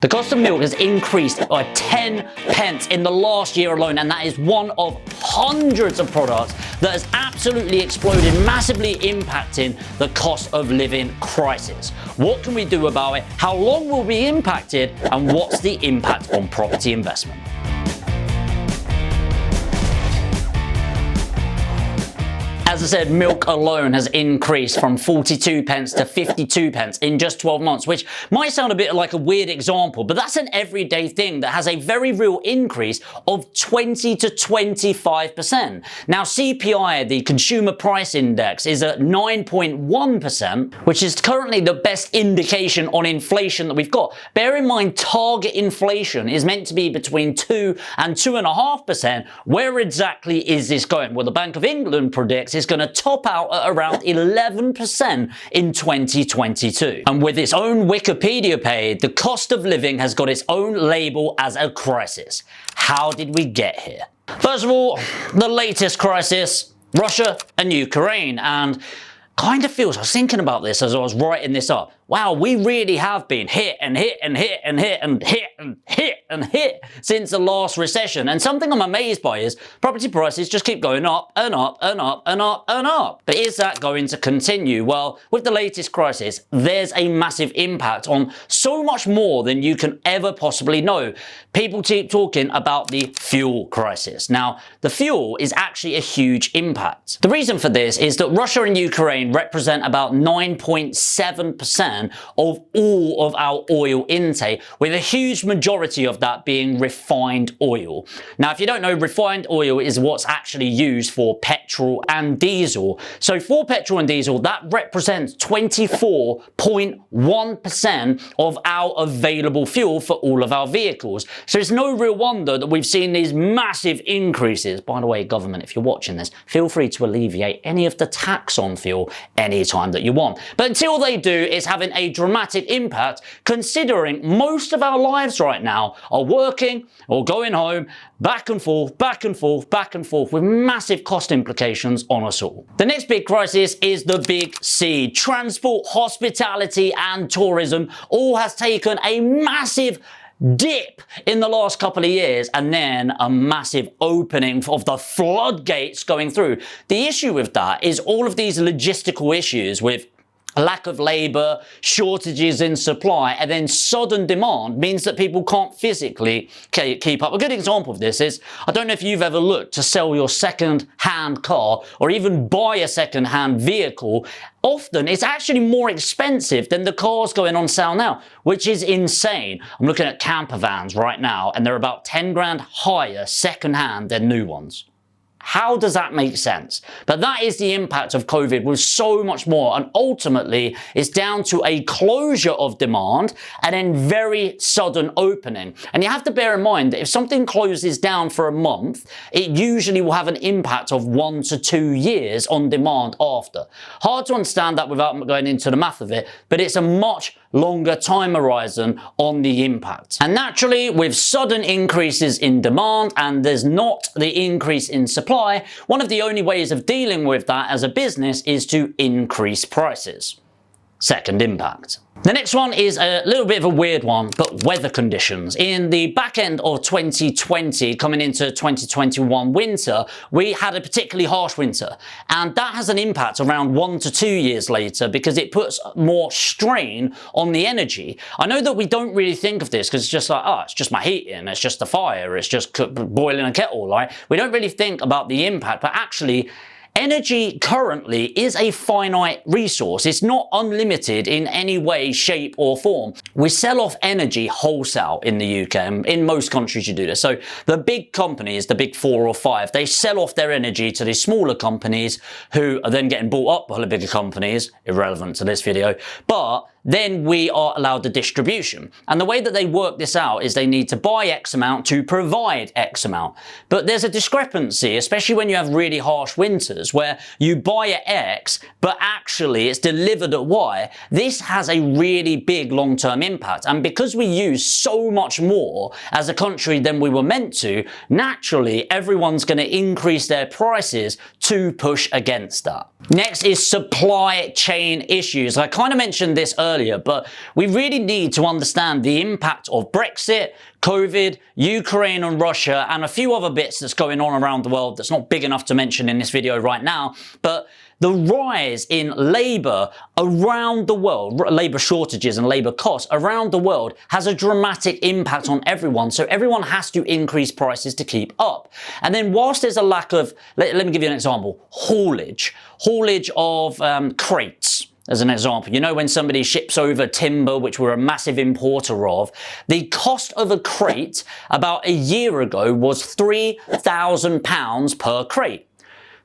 The cost of milk has increased by 10 pence in the last year alone, and that is one of hundreds of products that has absolutely exploded, massively impacting the cost of living crisis. What can we do about it? How long will we be impacted? And what's the impact on property investment? As I said, milk alone has increased from 42 pence to 52 pence in just 12 months, which might sound a bit like a weird example, but that's an everyday thing that has a very real increase of 20 to 25%. Now, CPI, the Consumer Price Index, is at 9.1%, which is currently the best indication on inflation that we've got. Bear in mind, target inflation is meant to be between 2 and 2.5%. Where exactly is this going? Well, the Bank of England predicts is going to top out at around 11% in 2022. And with its own Wikipedia page, the cost of living has got its own label as a crisis. How did we get here? First of all, the latest crisis, Russia and Ukraine. And kind of feels, I was thinking about this as I was writing this up. Wow, we really have been hit and hit and hit and hit and hit and hit and hit since the last recession. And something I'm amazed by is property prices just keep going up and up and up and up and up. But is that going to continue? Well, with the latest crisis, there's a massive impact on so much more than you can ever possibly know. People keep talking about the fuel crisis. Now, the fuel is actually a huge impact. The reason for this is that Russia and Ukraine represent about 9.7% of all of our oil intake, with a huge majority of that being refined oil. Now, if you don't know, refined oil is what's actually used for petrol and diesel. So for petrol and diesel, that represents 24.1% of our available fuel for all of our vehicles. So it's no real wonder that we've seen these massive increases. By the way, government, if you're watching this, feel free to alleviate any of the tax on fuel anytime that you want. But until they do, it's having a dramatic impact, considering most of our lives right now are working or going home, back and forth, back and forth, back and forth, with massive cost implications on us all. The next big crisis is the big C. Transport, hospitality, and tourism all has taken a massive dip in the last couple of years, and then a massive opening of the floodgates going through. The issue with that is all of these logistical issues with lack of labor, shortages in supply, and then sudden demand means that people can't physically keep up. A good example of this is, I don't know if you've ever looked to sell your second-hand car or even buy a second-hand vehicle. Often it's actually more expensive than the cars going on sale now, which is insane. I'm looking at camper vans right now, and they're about 10 grand higher second-hand than new ones. How does that make sense? But that is the impact of COVID with so much more, and ultimately it's down to a closure of demand and then very sudden opening. And you have to bear in mind that if something closes down for a month, it usually will have an impact of 1 to 2 years on demand after. Hard to understand that without going into the math of it, but it's a much longer time horizon on the impact. And naturally, with sudden increases in demand and there's not the increase in supply, one of the only ways of dealing with that as a business is to increase prices. Second impact. The next one is a little bit of a weird one, but weather conditions. In the back end of 2020, coming into 2021 winter, we had a particularly harsh winter. And that has an impact around 1 to 2 years later because it puts more strain on the energy. I know that we don't really think of this because it's just like, oh, it's just my heating, it's just the fire, it's just boiling a kettle, right? We don't really think about the impact, but actually, energy currently is a finite resource. It's not unlimited in any way, shape or form. We sell off energy wholesale in the UK, and in most countries you do this. So the big companies, the big 4 or 5, they sell off their energy to these smaller companies who are then getting bought up by the bigger companies, irrelevant to this video, but then we are allowed the distribution. And the way that they work this out is they need to buy X amount to provide X amount. But there's a discrepancy, especially when you have really harsh winters, where you buy at X, but actually it's delivered at Y. This has a really big long-term impact. And because we use so much more as a country than we were meant to, naturally everyone's going to increase their prices to push against that. Next is supply chain issues. I kind of mentioned this earlier earlier, but we really need to understand the impact of Brexit, COVID, Ukraine and Russia, and a few other bits that's going on around the world that's not big enough to mention in this video right now. But the rise in labour around the world, labour shortages and labour costs around the world, has a dramatic impact on everyone. So everyone has to increase prices to keep up. And then whilst there's a lack of, let me give you an example, haulage of crates. As an example, you know, when somebody ships over timber, which we're a massive importer of, the cost of a crate about a year ago was £3,000 per crate.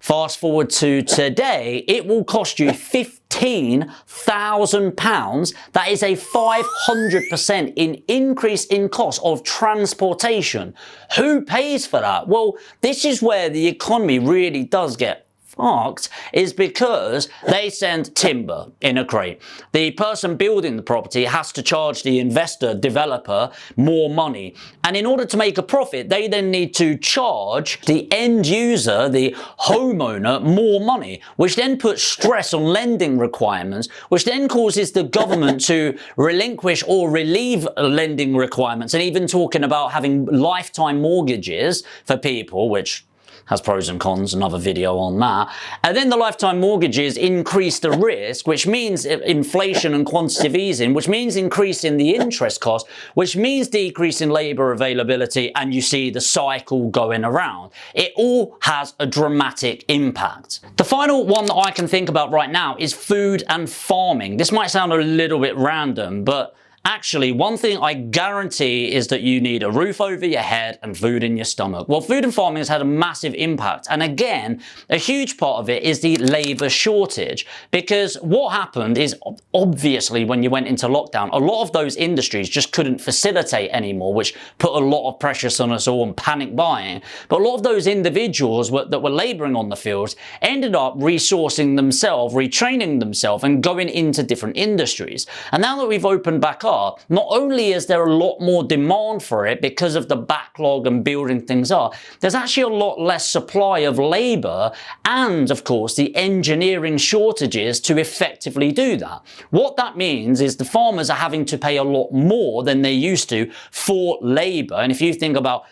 Fast forward to today, it will cost you £15,000. That is a 500% increase in cost of transportation. Who pays for that? Well, this is where the economy really does get fucked, is because they send timber in a crate. The person building the property has to charge the investor, developer, more money. And in order to make a profit, they then need to charge the end user, the homeowner, more money, which then puts stress on lending requirements, which then causes the government to relinquish or relieve lending requirements, and even talking about having lifetime mortgages for people, which has pros and cons, another video on that. And then the lifetime mortgages increase the risk, which means inflation and quantitative easing, which means increasing the interest cost, which means decreasing labour availability, and you see the cycle going around. It all has a dramatic impact. The final one that I can think about right now is food and farming. This might sound a little bit random, but actually, one thing I guarantee is that you need a roof over your head and food in your stomach. Well, food and farming has had a massive impact. And again, a huge part of it is the labour shortage. Because what happened is, obviously, when you went into lockdown, a lot of those industries just couldn't facilitate anymore, which put a lot of pressure on us all and panic buying. But a lot of those individuals that were labouring on the fields ended up resourcing themselves, retraining themselves, and going into different industries. And now that we've opened back up, not only is there a lot more demand for it because of the backlog and building things up, there's actually a lot less supply of labour and, of course, the engineering shortages to effectively do that. What that means is the farmers are having to pay a lot more than they used to for labour. And if you think about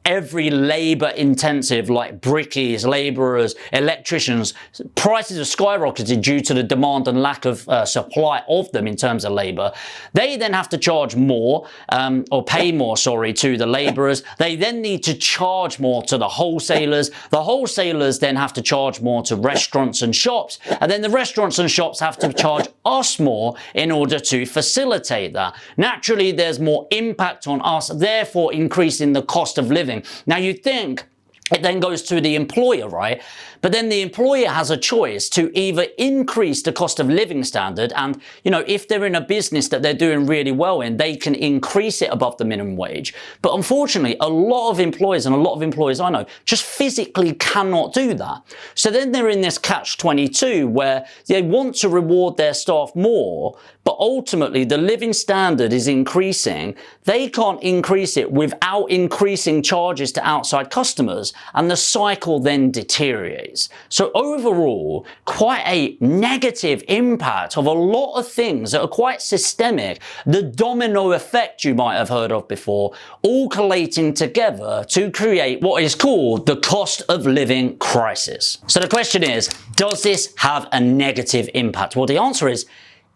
every labour intensive, like brickies, labourers, electricians, prices have skyrocketed due to the demand and lack of supply of them in terms of labour. They then have to charge more, or pay more, sorry, to the labourers. They then need to charge more to the wholesalers. The wholesalers then have to charge more to restaurants and shops. And then the restaurants and shops have to charge us more in order to facilitate that. Naturally, there's more impact on us, therefore increasing the cost of living. Now you think it then goes to the employer, right? But then the employer has a choice to either increase the cost of living standard, and, you know, if they're in a business that they're doing really well in, they can increase it above the minimum wage. But unfortunately, a lot of employers, and a lot of employers I know, just physically cannot do that. So then they're in this catch-22 where they want to reward their staff more, but ultimately the living standard is increasing. They can't increase it without increasing charges to outside customers, and the cycle then deteriorates. So overall, quite a negative impact of a lot of things that are quite systemic. The domino effect you might have heard of before, all collating together to create what is called the cost of living crisis. So the question is, does this have a negative impact? Well, the answer is,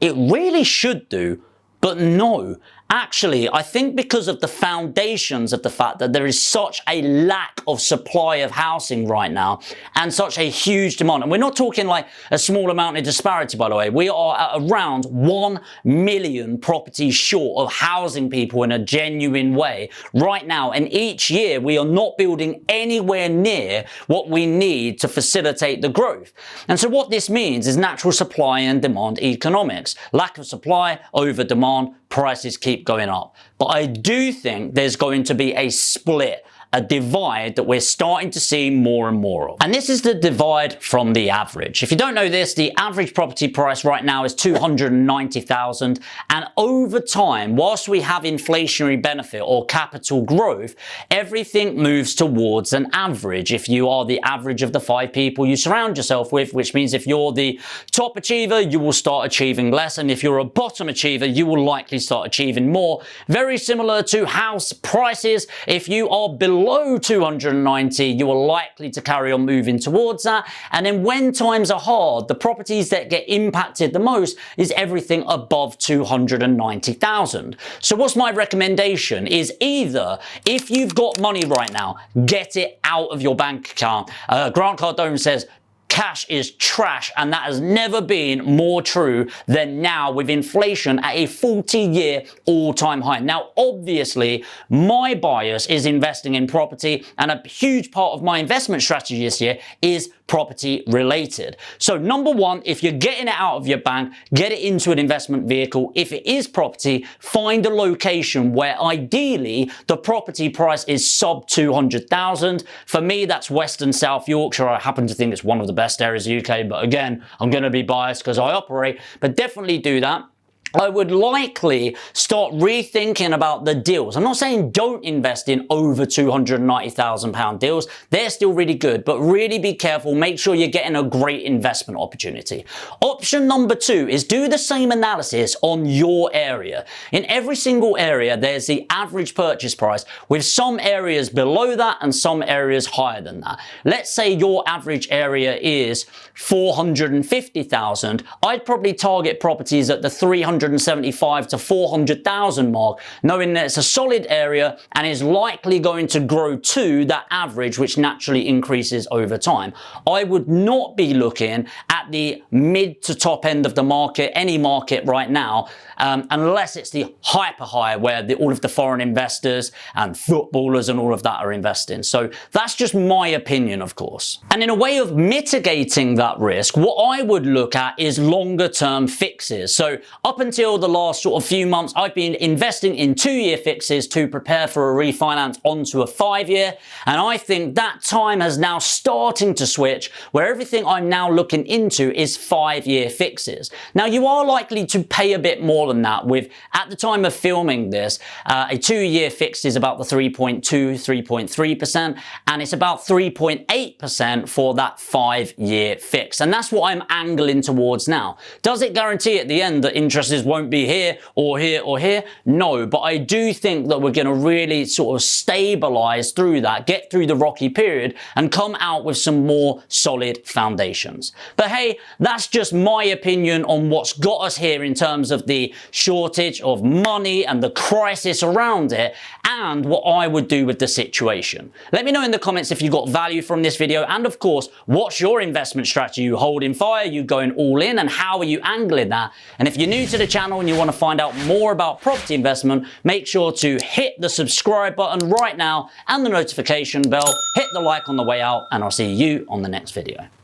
it really should do, but no. Actually, I think because of the foundations of the fact that there is such a lack of supply of housing right now and such a huge demand, and we're not talking like a small amount of disparity, by the way. We are at around 1 million properties short of housing people in a genuine way right now, and each year we are not building anywhere near what we need to facilitate the growth. And so what this means is natural supply and demand economics. Lack of supply, over demand, prices keep going up. But I do think there's going to be a split, a divide that we're starting to see more and more of. And this is the divide from the average. If you don't know this, the average property price right now is $290,000, and over time, whilst we have inflationary benefit or capital growth, everything moves towards an average. If you are the average of the 5 people you surround yourself with, which means if you're the top achiever, you will start achieving less, and if you're a bottom achiever, you will likely start achieving more. Very similar to house prices. If you are below 290, you are likely to carry on moving towards that. And then when times are hard, the properties that get impacted the most is everything above 290,000. So what's my recommendation is either, if you've got money right now, get it out of your bank account. Grant Cardone says, cash is trash, and that has never been more true than now with inflation at a 40-year all-time high. Now, obviously, my bias is investing in property, and a huge part of my investment strategy this year is property related. So number one, if you're getting it out of your bank, get it into an investment vehicle. If it is property, find a location where ideally the property price is sub 200,000. For me, that's Western South Yorkshire. I happen to think it's one of the best areas in the UK, but again, I'm going to be biased because I operate, but definitely do that. I would likely start rethinking about the deals. I'm not saying don't invest in over £290,000 deals. They're still really good, but really be careful. Make sure you're getting a great investment opportunity. Option number 2 is do the same analysis on your area. In every single area, there's the average purchase price, with some areas below that and some areas higher than that. Let's say your average area is 450,000. I'd probably target properties at the 375 to 400,000 mark, knowing that it's a solid area and is likely going to grow to that average, which naturally increases over time. I would not be looking at the mid to top end of the market, any market right now, unless it's the hyper high where all of the foreign investors and footballers and all of that are investing. So that's just my opinion, of course. And in a way of mitigating that risk, what I would look at is longer term fixes. So up until the last sort of few months, I've been investing in 2-year fixes to prepare for a refinance onto a 5-year. And I think that time has now starting to switch, where everything I'm now looking into is 5-year fixes. Now, you are likely to pay a bit more than that. With, at the time of filming this, a 2-year fix is about the 3.2, 3.3%, and it's about 3.8% for that 5-year fix. And that's what I'm angling towards now. Does it guarantee at the end that interest won't be here or here or here? No, but I do think that we're going to really sort of stabilize through that, get through the rocky period, and come out with some more solid foundations. But hey, that's just my opinion on what's got us here in terms of the shortage of money and the crisis around it, and what I would do with the situation. Let me know in the comments if you got value from this video, and of course, what's your investment strategy? You holding fire? You going all in? And how are you angling that? And if you're new to the channel and you want to find out more about property investment, make sure to hit the subscribe button right now and the notification bell. Hit the like on the way out, and I'll see you on the next video.